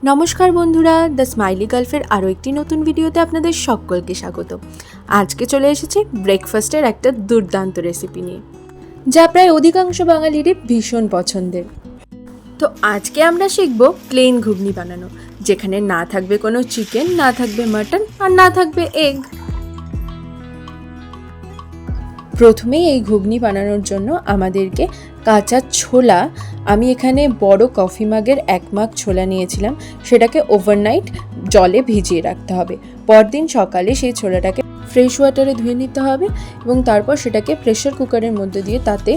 নমস্কার বন্ধুরা, the smiley গার্লফের আরও একটি নতুন ভিডিওতে আপনাদের সকলকে স্বাগত। আজকে চলে এসেছি ব্রেকফাস্টের একটা দুর্দান্ত রেসিপি নিয়ে, যা প্রায় অধিকাংশ বাঙালিরই ভীষণ পছন্দের। তো আজকে আমরা শিখব প্লেন ঘুগনি বানানো, যেখানে না থাকবে কোনো চিকেন, না থাকবে মাটন, আর না থাকবে এগ। প্রথমেই এই ঘুগনি বানানোর জন্য আমাদেরকে কাঁচা ছোলা, আমি এখানে বড় কফি মাগের 1 মাগ ছোলা নিয়েছিলাম, সেটাকে ওভারনাইট জলে ভিজিয়ে রাখতে হবে। পরদিন সকালে সেই ছোলাটাকে ফ্রেশ ওয়াটারে ধুয়ে নিতে হবে এবং তারপর সেটাকে প্রেশার কুকারের মধ্যে দিয়ে তাতে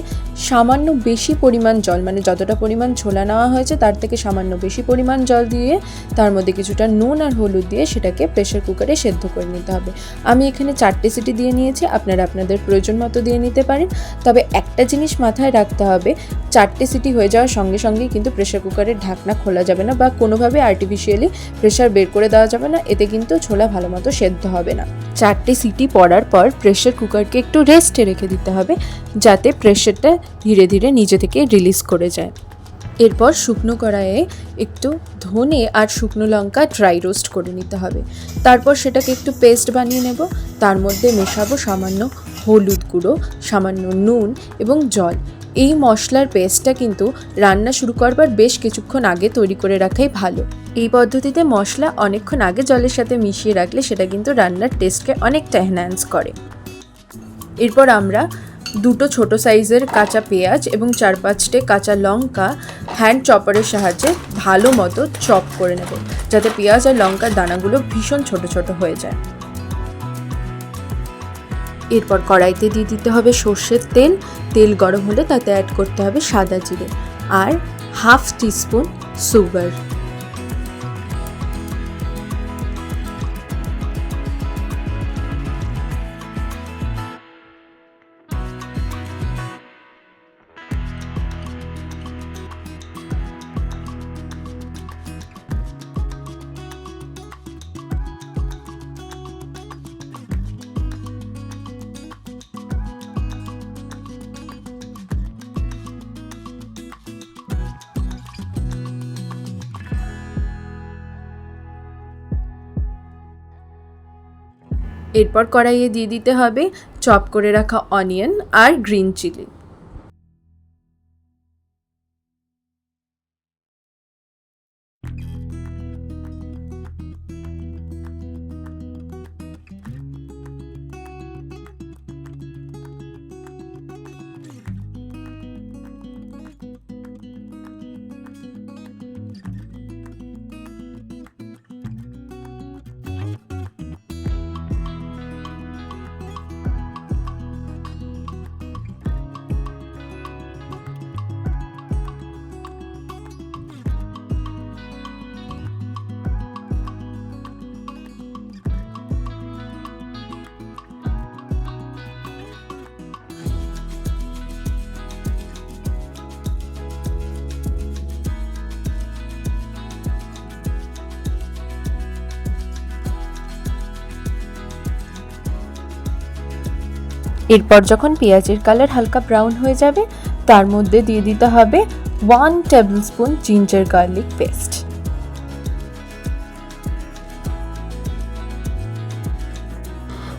সামান্য বেশি পরিমাণ জল, মানে যতটা পরিমাণ ছোলা নেওয়া হয়েছে তার থেকে সামান্য বেশি পরিমাণ জল দিয়ে তার মধ্যে কিছুটা নুন আর হলুদ দিয়ে সেটাকে প্রেশার কুকারে সেদ্ধ করে নিতে হবে। আমি এখানে 4টে সিটি দিয়ে নিয়েছি, আপনারা আপনাদের প্রয়োজন মতো দিয়ে নিতে পারেন। তবে একটা জিনিস মাথায় রাখতে হবে, 4টে সিটি হয়ে যাওয়ার সঙ্গে সঙ্গেই কিন্তু প্রেশার কুকারের ঢাকনা খোলা যাবে না বা কোনোভাবে আর্টিফিশিয়ালি প্রেশার বের করে দেওয়া যাবে না, এতে কিন্তু ছোলা ভালো মতো সেদ্ধ হবে না। 4টে সিটি পড়ার পর প্রেশার কুকারকে একটু রেস্টে রেখে দিতে হবে, যাতে প্রেশারটা ধীরে ধীরে নিজে থেকে রিলিজ করে যায়। এরপর শুকনো কড়াইয়ে একটু ধনে আর শুকনো লঙ্কা ড্রাই রোস্ট করে নিতে হবে। তারপর সেটাকে একটু পেস্ট বানিয়ে নেব। তার মধ্যে মেশাবো সামান্য হলুদ গুঁড়ো, সামান্য নুন এবং জল। এই মশলার পেস্টটা কিন্তু রান্না শুরু করবার বেশ কিছুক্ষণ আগে তৈরি করে রাখাই ভালো। এই পদ্ধতিতে মশলা অনেকক্ষণ আগে জলের সাথে মিশিয়ে রাখলে সেটা কিন্তু রান্নার টেস্টকে অনেকটা এনহ্যান্স করে। এরপর আমরা 2টো ছোটো সাইজের কাঁচা পেঁয়াজ এবং 4-5টে কাঁচা লঙ্কা হ্যান্ড চপারের সাহায্যে ভালো মতো চপ করে নেব, যাতে পেঁয়াজ আর লঙ্কার দানাগুলো ভীষণ ছোট ছোট হয়ে যায়। এরপর কড়াইতে দিয়ে দিতে হবে সর্ষের তেল। তেল গরম হলে তাতে অ্যাড করতে হবে সাদা জিরে আর 1/2 টিস্পুন সুগার। এরপর কড়াইয়ে দিয়ে দিতে হবে চপ করে রাখা অনিয়ন আর গ্রিন চিলি। এরপর যখন পেঁয়াজের কালার হালকা ব্রাউন হয়ে যাবে, তার মধ্যে দিয়ে দিতে হবে 1 টেবিলস্পুন জিঞ্জার গার্লিক পেস্ট।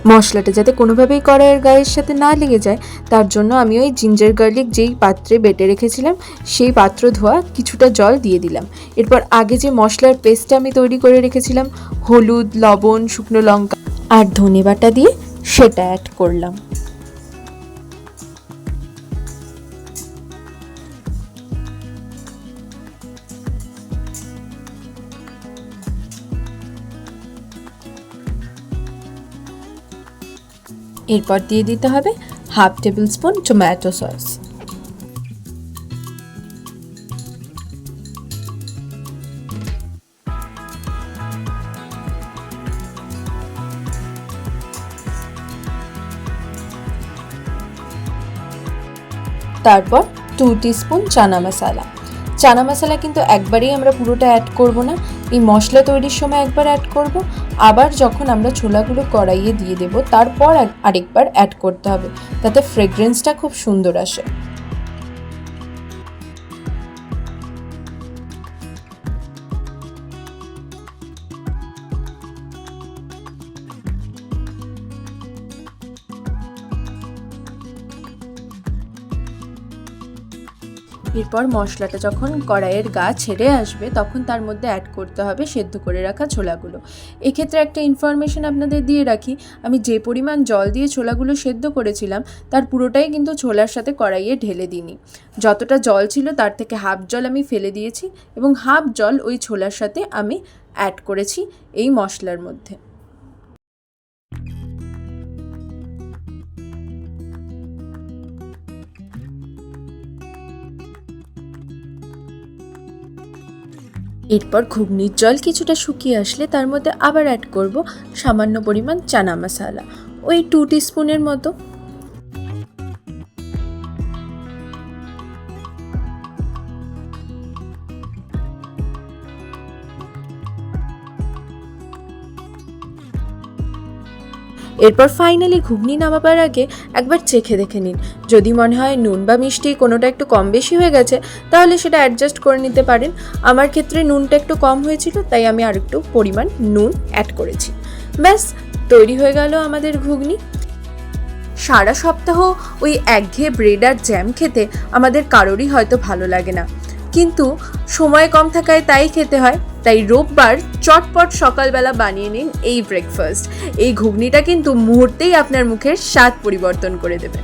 মশলাটা যাতে কোনোভাবেই কড়াইয়ের গায়ের সাথে না লেগে যায়, তার জন্য আমি ওই জিঞ্জার গার্লিক যেই পাত্রে বেটে রেখেছিলাম সেই পাত্র ধোয়া কিছুটা জল দিয়ে দিলাম। এরপর আগে যে মশলার পেস্টটা আমি তৈরি করে রেখেছিলাম, হলুদ, লবণ, শুকনো লঙ্কা আর ধনে বাটা দিয়ে সেটা অ্যাড করলাম। এরপর দিয়ে দিতে হবে 1/2 টেবিলস্পুন টমেটো সস। তারপর 2 টিস্পুন চানা মশলা। চানা মশলা কিন্তু একবারেই আমরা পুরোটা অ্যাড করব না, এই মশলা তৈরির সময় একবার অ্যাড করব, আবার যখন আমরা ছোলাগুলো কড়াইয়ে দিয়ে দেব তারপর আরেকবার অ্যাড করতে হবে, তাতে ফ্রেগরেন্সটা খুব সুন্দর আসে। এরপর মশলাটা যখন কড়াইয়ের গা ছেড়ে আসবে তখন তার মধ্যে অ্যাড করতে হবে সেদ্ধ করে রাখা ছোলাগুলো। এক্ষেত্রে একটা ইনফরমেশন আপনাদের দিয়ে রাখি, আমি যে পরিমাণ জল দিয়ে ছোলাগুলো সেদ্ধ করেছিলাম তার পুরোটাই কিন্তু ছোলার সাথে কড়াইয়ে ঢেলে দিইনি। যতটা জল ছিল তার থেকে হাফ জল আমি ফেলে দিয়েছি এবং হাফ জল ওই ছোলার সাথে আমি অ্যাড করেছি এই মশলার মধ্যে। এরপর ঘুগনির জল কিছুটা শুকিয়ে আসলে তার মধ্যে আবার অ্যাড করব সামান্য পরিমাণ চানা মশলা, ওই 2 টিস্পুনের মতো। এরপর ফাইনালি ঘুগনি নামাবার আগে একবার চেখে দেখে নিন, যদি মনে হয় নুন বা মিষ্টি কোনোটা একটু কম বেশি হয়ে গেছে তাহলে সেটা অ্যাডজাস্ট করে নিতে পারেন। আমার ক্ষেত্রে নুনটা একটু কম হয়েছিল তাই আমি আর একটু পরিমাণ নুন অ্যাড করেছি। ব্যাস তৈরি হয়ে গেল আমাদের ঘুগনি। সারা সপ্তাহ ওই একঘেয়ে ব্রেড আর জ্যাম খেতে আমাদের কারোরই হয়তো ভালো লাগে না, কিন্তু সময় কম থাকায় তাই খেতে হয়। তাই রোববার চটপট সকালবেলা বানিয়ে নিন এই ব্রেকফাস্ট। এই ঘুগনিটা কিন্তু মুহূর্তেই আপনার মুখের স্বাদ পরিবর্তন করে দেবে।